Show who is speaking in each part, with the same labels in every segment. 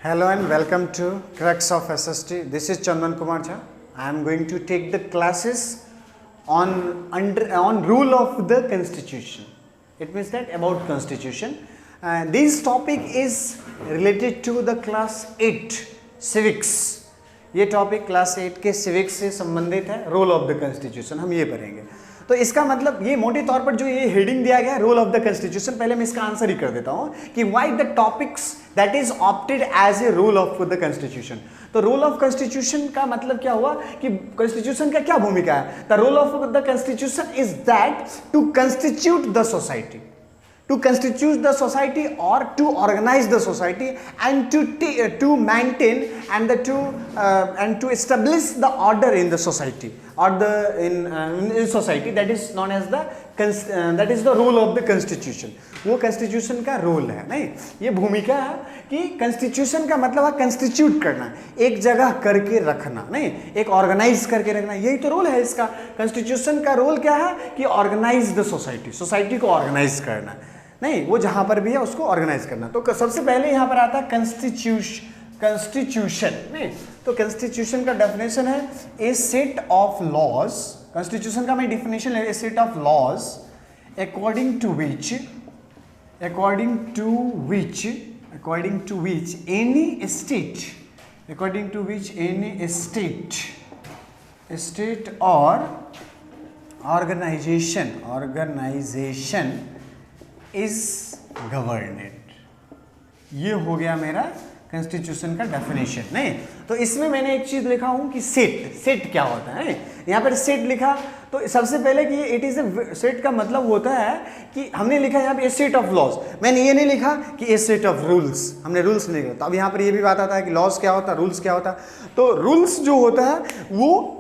Speaker 1: Hello and welcome to Crux of SST. This is Chandan Kumar Jha. I am going to take the classes on rule of the Constitution. It means that about Constitution. This topic is related to the class 8 civics. ये topic class 8 के civics से संबंधित है, role of the constitution हम ये पढ़ेंगे। तो इसका मतलब ये मोटे तौर पर जो ये हेडिंग दिया गया है रोल ऑफ द कॉन्स्टिट्यूशन, पहले मैं इसका आंसर ही कर देता हूँ कि why the topics that is opted as a rule of the constitution. तो रूल ऑफ कॉन्स्टिट्यूशन का मतलब क्या हुआ कि कॉन्स्टिट्यूशन का क्या भूमिका है। The role of the constitution is that to constitute the society, to constitute the society or to organize the society and to maintain and to establish the order in the society or in society. That is known as that is the role of the constitution. वो constitution का role है, नहीं ये भूमिका है कि constitution का मतलब है constitute करना, एक जगह करके रखना, नहीं एक organize करके रखना, यही तो रोल है इसका। constitution का रोल क्या है कि organize the society, society को organize करना, नहीं वो जहां पर भी है उसको ऑर्गेनाइज करना। तो सबसे पहले यहां पर आता है कॉन्स्टिट्यूशन, नहीं तो कॉन्स्टिट्यूशन का डेफिनेशन है a set of laws. Constitution का मैं डेफिनेशन है a set of laws according to which any state और ऑर्गेनाइजेशन इज गवर्नेड। ये हो गया मेरा कॉन्स्टिट्यूशन का डेफिनेशन, नहीं तो इसमें मैंने एक चीज लिखा हूं कि सेट क्या होता है। यहां पर सेट लिखा तो सबसे पहले कि इट इज ए सेट का मतलब होता है कि हमने लिखा यहां पे ए सेट ऑफ लॉज, मैंने ये नहीं लिखा कि ए सेट ऑफ रूल्स, हमने रूल्स नहीं लिखा। तो अब यहां पर ये भी बात आता है कि लॉज क्या होता है, रूल्स क्या होता है। तो रूल्स जो होता है वो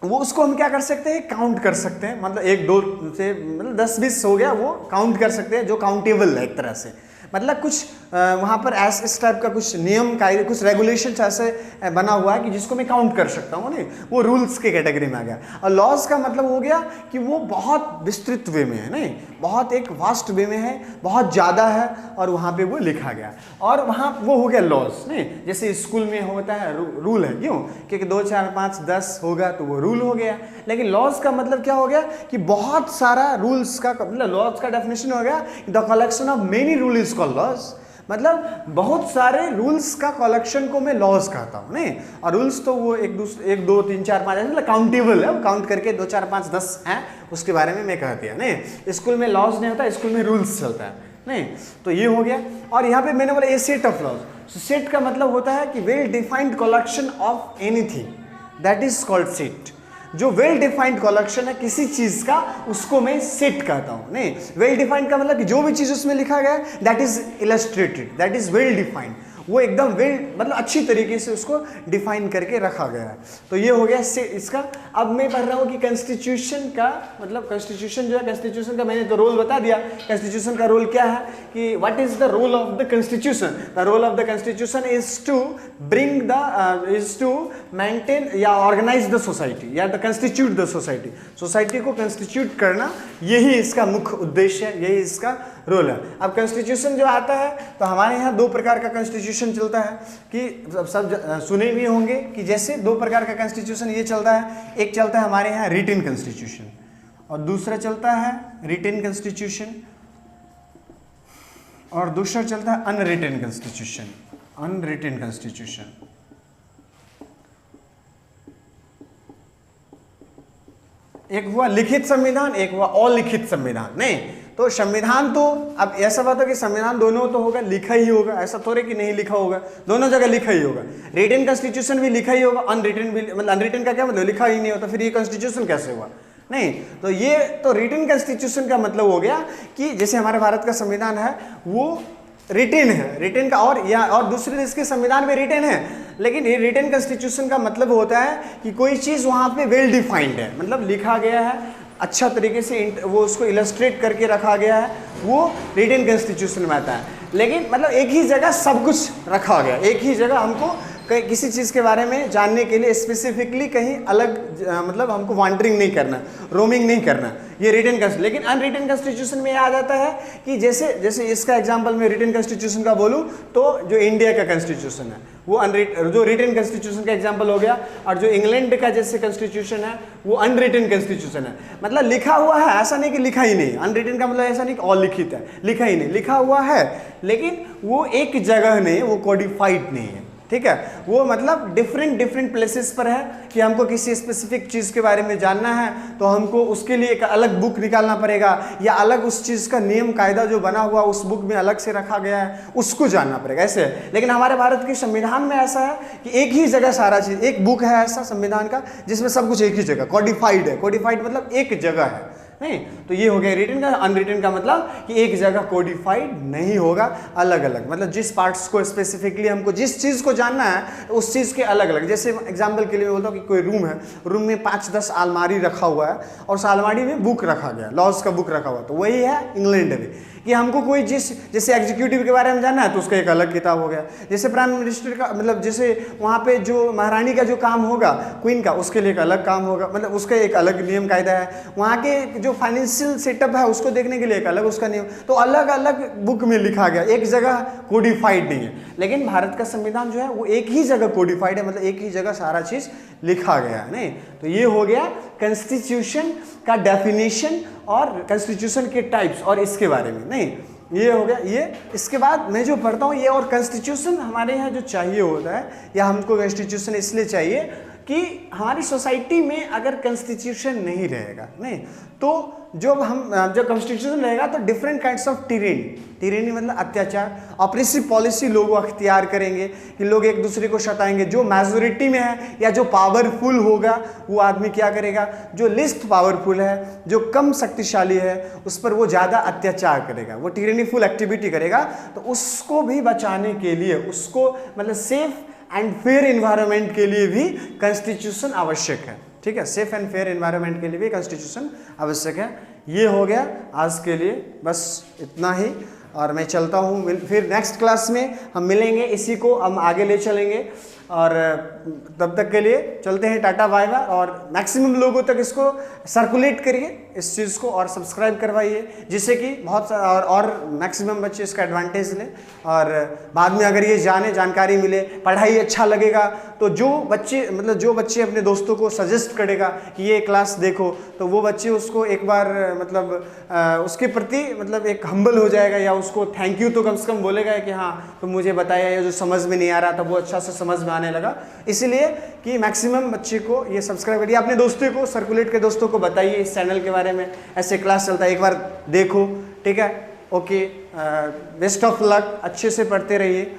Speaker 1: उसको हम क्या कर सकते हैं, काउंट कर सकते हैं, मतलब 1 2 से मतलब 10-20 हो गया वो काउंट कर सकते हैं, जो काउंटेबल है एक तरह से। मतलब कुछ वहाँ पर इस टाइप का कुछ नियम कायदे कुछ रेगुलेशंस ऐसे बना हुआ है कि जिसको मैं काउंट कर सकता हूँ, नहीं वो रूल्स के कैटेगरी में आ गया। और लॉज का मतलब हो गया कि वो बहुत विस्तृत वे में है, नहीं बहुत एक वास्ट वे में है, बहुत ज़्यादा है और वहाँ पे वो लिखा गया और वहाँ वो हो गया लॉज। नहीं जैसे स्कूल में होता है रूल है, क्यों क्योंकि 2 4 5 10 होगा तो वो रूल हो गया। लेकिन लॉज का मतलब क्या हो गया कि बहुत सारा रूल्स का मतलब लॉज का डेफिनेशन हो गया the collection of many rule is called laws. मतलब बहुत सारे रूल्स का कलेक्शन को मैं लॉज कहता हूँ, नहीं और रूल्स तो वो 1 2 3 4 5 मतलब काउंटेबल है, काउंट करके 2 4 5 10 हैं उसके बारे में मैं कह दिया। नहीं स्कूल में लॉज नहीं होता, स्कूल में रूल्स चलता है, नहीं तो ये हो गया। और यहाँ पे मैंने बोला ए सेट ऑफ लॉज। सेट का मतलब होता है कि well defined collection of anything, that is called set. जो वेल डिफाइंड कलेक्शन है किसी चीज का उसको मैं सेट कहता हूं। नहीं वेल डिफाइंड का मतलब कि जो भी चीज उसमें लिखा गया है that is illustrated, that is well defined, वो एकदम वेल मतलब अच्छी तरीके से उसको डिफाइन करके रखा गया है। तो ये हो गया इसका। अब मैं पढ़ रहा हूँ कि कॉन्स्टिट्यूशन का मतलब कॉन्स्टिट्यूशन जो है, कॉन्स्टिट्यूशन का मैंने तो रोल बता दिया। कॉन्स्टिट्यूशन का रोल क्या है कि what is the role of the constitution. The role of the constitution is to maintain या ऑर्गेनाइज द सोसाइटी या the constitute the society. Society को कंस्टिट्यूट करना यही इसका मुख्य उद्देश्य है, यही इसका रोल है। अब कॉन्स्टिट्यूशन जो आता है तो हमारे यहाँ 2 प्रकार का कॉन्स्टिट्यूशन चलता है कि सब सुने भी होंगे कि जैसे 2 प्रकार का कॉन्स्टिट्यूशन ये चलता है। एक चलता है हमारे यहाँ रिटन कॉन्स्टिट्यूशन और दूसरा चलता है रिटन कॉन्स्टिट्यूशन और दूसरा चलता है अनरिटन कॉन्स्टिट्यूशन। अनरिटन कॉन्स्टिट्यूशन एक हुआ लिखित संविधान, एक हुआ अलिखित संविधान। नहीं तो संविधान तो अब ऐसा बात है कि संविधान दोनों तो होगा, लिखा ही होगा, ऐसा थोड़े कि नहीं लिखा होगा, दोनों जगह लिखा ही होगा। रिटन कॉन्स्टिट्यूशन भी लिखा ही होगा, अनरिटन भी, मतलब अनरिटन का क्या मतलब लिखा ही नहीं होता, फिर ये कॉन्स्टिट्यूशन कैसे हुआ। नहीं तो ये तो रिटन कॉन्स्टिट्यूशन का मतलब हो गया कि जैसे हमारे भारत का संविधान है वो रिटन है, रिटन का और दूसरे देश के संविधान में रिटन है। लेकिन ये रिटन कॉन्स्टिट्यूशन का मतलब होता है कि कोई चीज़ वहाँ पे वेल डिफाइंड है, मतलब लिखा गया है अच्छा तरीके से, वो उसको इलस्ट्रेट करके रखा गया है, वो रिटन कॉन्स्टिट्यूशन में आता है। लेकिन मतलब एक ही जगह सब कुछ रखा गया, एक ही जगह हमको किसी चीज़ के बारे में जानने के लिए स्पेसिफिकली कहीं अलग मतलब हमको वॉन्डरिंग नहीं करना, रोमिंग नहीं करना, ये रिटन, लेकिन अनरिटन कॉन्स्टिट्यूशन में आ जाता है कि जैसे जैसे इसका एग्जांपल मैं रिटन कॉन्स्टिट्यूशन का बोलूं तो जो इंडिया का कॉन्स्टिट्यूशन है वो जो रिटन कॉन्स्टिट्यूशन का एग्जांपल हो गया, और जो इंग्लैंड का जैसे कॉन्स्टिट्यूशन है वो अनरिटन कॉन्स्टिट्यूशन है। मतलब लिखा हुआ है, ऐसा नहीं कि लिखा ही नहीं। अनरिटन का मतलब ऐसा नहीं कि अलिखित है, लिखा ही नहीं, लिखा हुआ है लेकिन वो एक जगह नहीं, वो कोडिफाइड नहीं है, ठीक है। वो मतलब डिफरेंट प्लेसेस पर है कि हमको किसी स्पेसिफिक चीज़ के बारे में जानना है तो हमको उसके लिए एक अलग बुक निकालना पड़ेगा, या अलग उस चीज़ का नियम कायदा जो बना हुआ उस बुक में अलग से रखा गया है उसको जानना पड़ेगा, ऐसे है। लेकिन हमारे भारत के संविधान में ऐसा है कि एक ही जगह सारा चीज़, एक बुक है ऐसा संविधान का जिसमें सब कुछ एक ही जगह कोडिफाइड है। कोडिफाइड मतलब एक जगह है, नहीं। तो ये हो गया रिटन का। अनरिटन का मतलब कि एक जगह कोडिफाइड नहीं होगा, अलग अलग, मतलब जिस पार्ट्स को स्पेसिफिकली हमको जिस चीज़ को जानना है उस चीज़ के अलग अलग। जैसे एग्जांपल के लिए मैं बोलता हूँ कि कोई रूम है, रूम में 5-10 अलमारी रखा हुआ है और उस अलमारी में बुक रखा गया, लॉज का बुक रखा हुआ, तो वही है इंग्लैंड में कि हमको कोई जैसे एग्जीक्यूटिव के बारे में जानना है तो उसका एक अलग किताब हो गया। जैसे प्राइम मिनिस्टर का, मतलब जैसे वहाँ पे जो महारानी का जो काम होगा, क्वीन का, उसके लिए एक अलग काम होगा, मतलब उसका एक अलग नियम कायदा है। वहाँ के जो फाइनेंशियल सेटअप है उसको देखने के लिए एक अलग उसका नियम, तो अलग अलग बुक में लिखा गया, एक जगह कोडिफाइड नहीं है। लेकिन भारत का संविधान जो है वो एक ही जगह कोडिफाइड है, मतलब एक ही जगह सारा चीज़ लिखा गया है, नहीं। तो ये हो गया कॉन्स्टिट्यूशन का डेफिनेशन और कॉन्स्टिट्यूशन के टाइप्स और इसके बारे में, नहीं। ये हो गया ये। इसके बाद मैं जो पढ़ता हूँ ये, और कॉन्स्टिट्यूशन हमारे यहाँ जो चाहिए होता है, या हमको कॉन्स्टिट्यूशन इसलिए चाहिए कि हमारी सोसाइटी में अगर कॉन्स्टिट्यूशन नहीं रहेगा, नहीं, तो जब कॉन्स्टिट्यूशन रहेगा तो डिफरेंट काइंड्स ऑफ टिरेनी मतलब अत्याचार, ऑप्रेसिव पॉलिसी लोग अख्तियार करेंगे कि लोग एक दूसरे को सताएंगे। जो मेजोरिटी में है या जो पावरफुल होगा वो आदमी क्या करेगा, जो लिस्ट पावरफुल है, जो कम शक्तिशाली है, उस पर वो ज़्यादा अत्याचार करेगा, वो टिरेनीफुल एक्टिविटी करेगा। तो उसको भी बचाने के लिए, उसको मतलब सेफ एंड फेयर एनवायरनमेंट के लिए भी कॉन्स्टिट्यूशन आवश्यक है, ठीक है। सेफ एंड फेयर एनवायरनमेंट के लिए भी कॉन्स्टिट्यूशन आवश्यक है। ये हो गया आज के लिए, बस इतना ही, और मैं चलता हूँ। फिर नेक्स्ट क्लास में हम मिलेंगे, इसी को हम आगे ले चलेंगे, और तब तक के लिए चलते हैं, टाटा बाय बाय। और मैक्सिमम लोगों तक इसको सर्कुलेट करिए इस चीज़ को, और सब्सक्राइब करवाइए, जिससे कि बहुत और मैक्सिमम बच्चे इसका एडवांटेज लें, और बाद में अगर ये जानकारी मिले, पढ़ाई अच्छा लगेगा, तो जो बच्चे अपने दोस्तों को सजेस्ट करेगा कि ये क्लास देखो, तो वो बच्चे उसको एक बार मतलब उसके प्रति मतलब एक हम्बल हो जाएगा, या उसको थैंक यू तो कम से कम बोलेगा कि हाँ तो मुझे बताया, ये जो समझ में नहीं आ रहा था वो अच्छा से समझ में आने लगा। इसलिए कि मैक्सिमम बच्चे को ये सब्सक्राइब करिए, अपने दोस्तों को सर्कुलेट के दोस्तों को बताइए इस चैनल के बारे में, ऐसे क्लास चलता है, एक बार देखो, ठीक है। ओके, बेस्ट ऑफ लक, अच्छे से पढ़ते रहिए।